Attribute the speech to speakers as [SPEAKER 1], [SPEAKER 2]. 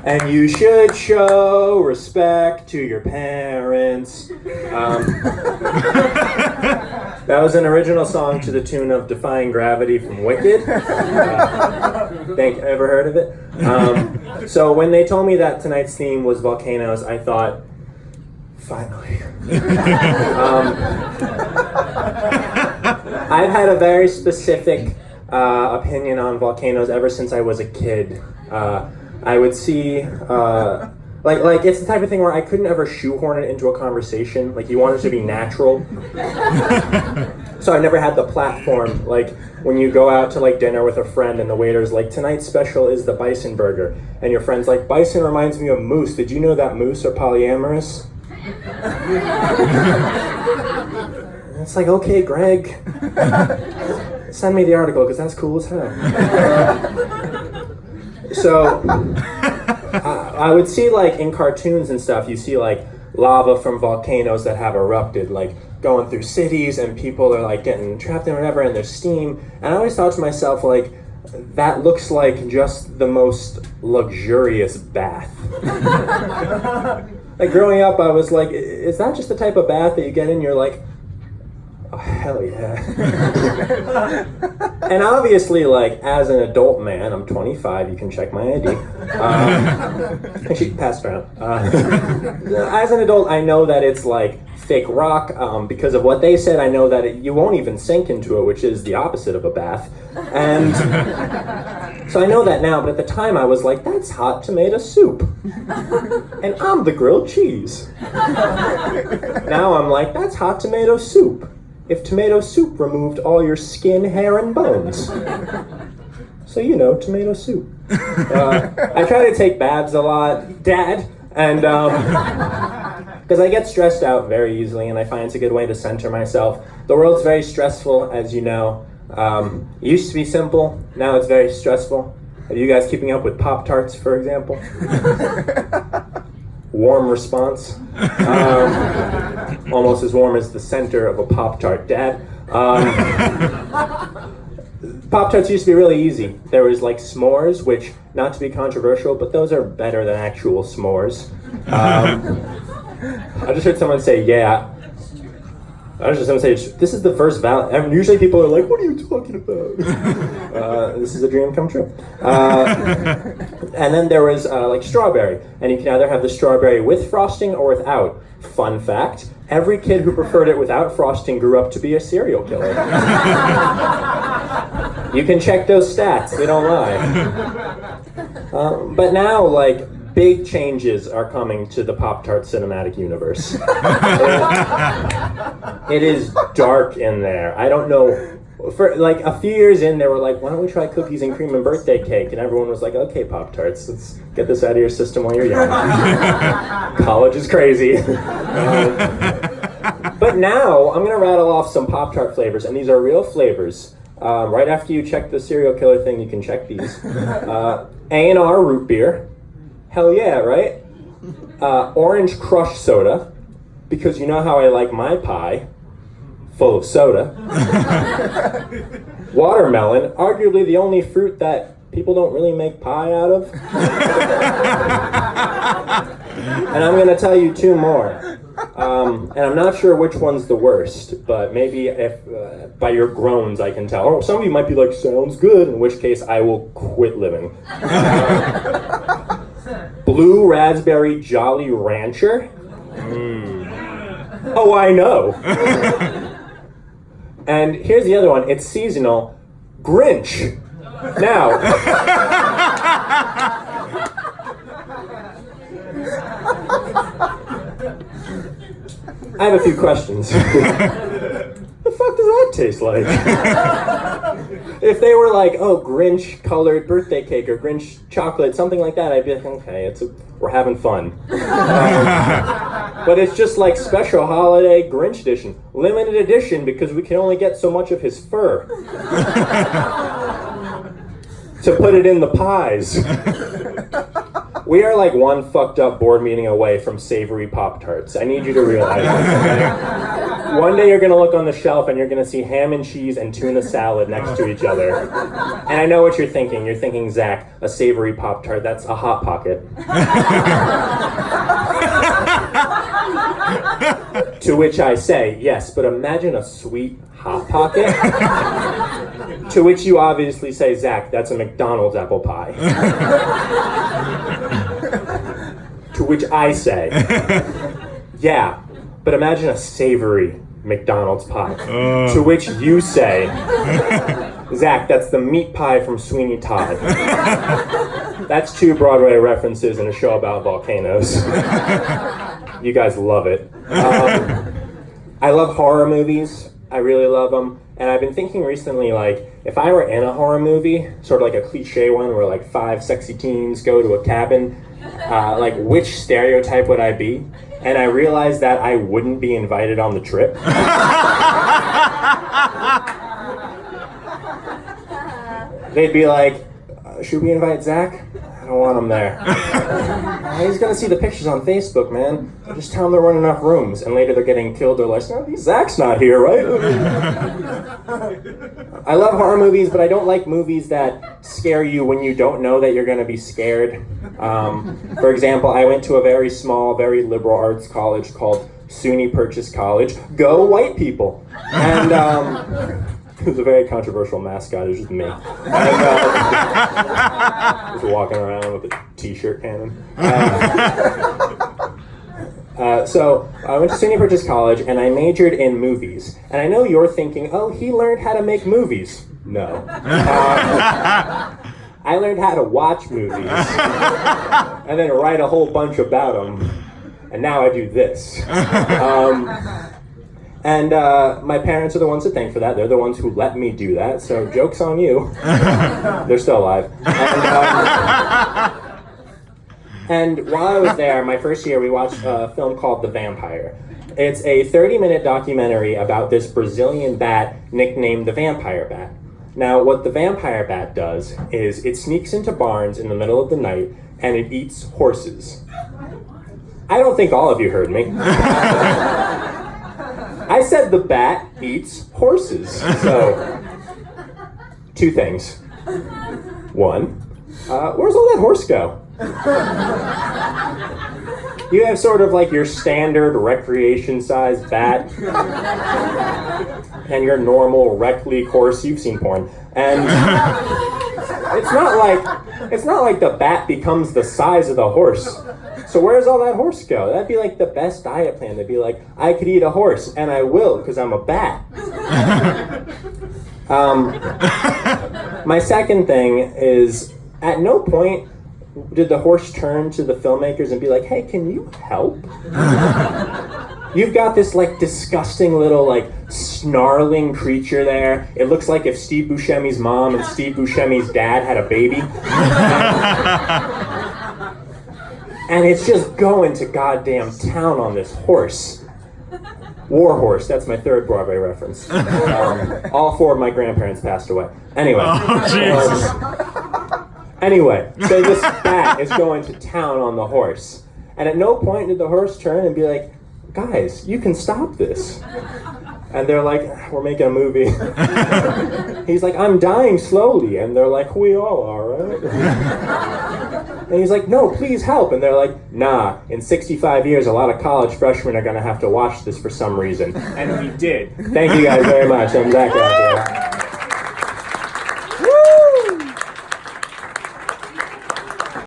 [SPEAKER 1] And you should show respect to your parents. That was an original song to the tune of Defying Gravity from Wicked. Ever heard of it? So when they told me that tonight's theme was volcanoes, I thought, finally. I've had a very specific opinion on volcanoes ever since I was a kid. I would see, like it's the type of thing where I couldn't ever shoehorn it into a conversation. Like, you want it to be natural. So I never had the platform. Like, when you go out to like dinner with a friend and the waiter's like, tonight's special is the bison burger. And your friend's like, bison reminds me of moose. Did you know that moose are polyamorous? It's like, okay, Greg. Send me the article, because that's cool as hell. So, I would see, like, in cartoons and stuff, you see, like, lava from volcanoes that have erupted, like, going through cities, and people are, like, getting trapped in whatever, and there's steam. And I always thought to myself, like, that looks like just the most luxurious bath. Like, growing up, I was like, is that just the type of bath that you get in? You're like, oh, hell yeah. And obviously, like, as an adult man, I'm 25, you can check my ID. She passed around. As an adult, I know that it's, like, fake rock. Because of what they said, I know that you won't even sink into it, which is the opposite of a bath. And so I know that now, but at the time I was like, that's hot tomato soup. And I'm the grilled cheese. Now I'm like, that's hot tomato soup. If tomato soup removed all your skin, hair, and bones. So, you know, tomato soup. I try to take baths a lot, Dad, and because I get stressed out very easily, and I find it's a good way to center myself. The world's very stressful, as you know. It used to be simple, now it's very stressful. Are you guys keeping up with Pop-Tarts, for example? Warm response. Almost as warm as the center of a Pop-Tart, Dad. Pop-Tarts used to be really easy. There was like s'mores, which, not to be controversial, but those are better than actual s'mores. I just heard someone say, yeah. I was just going to say, this is the first usually people are like, what are you talking about? This is a dream come true. And then there was like strawberry, and you can either have the strawberry with frosting or without. Fun fact, every kid who preferred it without frosting grew up to be a serial killer. You can check those stats, they don't lie. But now, like, big changes are coming to the Pop-Tart cinematic universe. It is dark in there. I don't know. For like a few years in, they were like, why don't we try cookies and cream and birthday cake? And everyone was like, okay, Pop-Tarts, let's get this out of your system while you're young. College is crazy. But now, I'm going to rattle off some Pop-Tart flavors, and these are real flavors. Right after you check the serial killer thing, you can check these. A&R root beer. Hell yeah, right? Orange Crush soda, because you know how I like my pie, full of soda. Watermelon, arguably the only fruit that people don't really make pie out of. And I'm going to tell you two more. And I'm not sure which one's the worst, but maybe if by your groans I can tell. Or some of you might be like, sounds good, in which case I will quit living. Blue Raspberry Jolly Rancher. Oh, I know. And here's the other one. It's seasonal. Grinch. Now. I have a few questions. The fuck does that taste like? If they were like, oh, Grinch colored birthday cake or Grinch chocolate, something like that, I'd be like, okay, we're having fun. But it's just like special holiday Grinch edition, limited edition, because we can only get so much of his fur to put it in the pies. We are like one fucked up board meeting away from savory Pop-Tarts. I need you to realize that. One day you're gonna look on the shelf and you're gonna see ham and cheese and tuna salad next to each other. And I know what you're thinking. You're thinking, Zach, a savory Pop-Tart, that's a Hot Pocket. To which I say, yes, but imagine a sweet Hot Pocket. To which you obviously say, Zach, that's a McDonald's apple pie. To which I say, yeah, but imagine a savory McDonald's pie. To which you say, Zach, that's the meat pie from Sweeney Todd. That's 2 Broadway references in a show about volcanoes. You guys love it. I love horror movies. I really love them. And I've been thinking recently, like, if I were in a horror movie, sort of like a cliche one where like 5 sexy teens go to a cabin, like which stereotype would I be? And I realized that I wouldn't be invited on the trip. They'd be like, should we invite Zach? I don't want him there. He's gonna see the pictures on Facebook, man. Just tell him there weren't enough rooms. And later they're getting killed. They're like, no, Zach's not here, right? I love horror movies, but I don't like movies that scare you when you don't know that you're gonna be scared. For example, I went to a very small, very liberal arts college called SUNY Purchase College. Go white people! And it was a very controversial mascot. It was just me. And, just walking around with a t-shirt cannon. So I went to SUNY Purchase College and I majored in movies. And I know you're thinking, oh, he learned how to make movies. No. I learned how to watch movies and then write a whole bunch about them. And now I do this. And my parents are the ones to thank for that. They're the ones who let me do that. So joke's on you. They're still alive. And while I was there, my first year, we watched a film called The Vampire. It's a 30-minute documentary about this Brazilian bat nicknamed the Vampire Bat. Now, what the Vampire Bat does is it sneaks into barns in the middle of the night and it eats horses. I don't think all of you heard me. I said the bat eats horses. So, 2 things. 1, where's all that horse go? You have sort of like your standard recreation-sized bat and your normal rec league horse. You've seen porn. And it's not like the bat becomes the size of the horse. So where's all that horse go? That'd be like the best diet plan. They'd be like, I could eat a horse, and I will, because I'm a bat. My second thing is, at no point did the horse turn to the filmmakers and be like, hey, can you help? You've got this like disgusting little like snarling creature there. It looks like if Steve Buscemi's mom and Steve Buscemi's dad had a baby. And it's just going to goddamn town on this horse. War horse, that's my 3rd Broadway reference. All 4 of my grandparents passed away. Anyway. Anyway, so this bat is going to town on the horse. And at no point did the horse turn and be like, guys, you can stop this. And they're like, we're making a movie. He's like, I'm dying slowly. And they're like, we all are, right? And he's like, no, please help. And they're like, nah, in 65 years, a lot of college freshmen are going to have to watch this for some reason. And we did. Thank you guys very much. I'm Zach Raffio.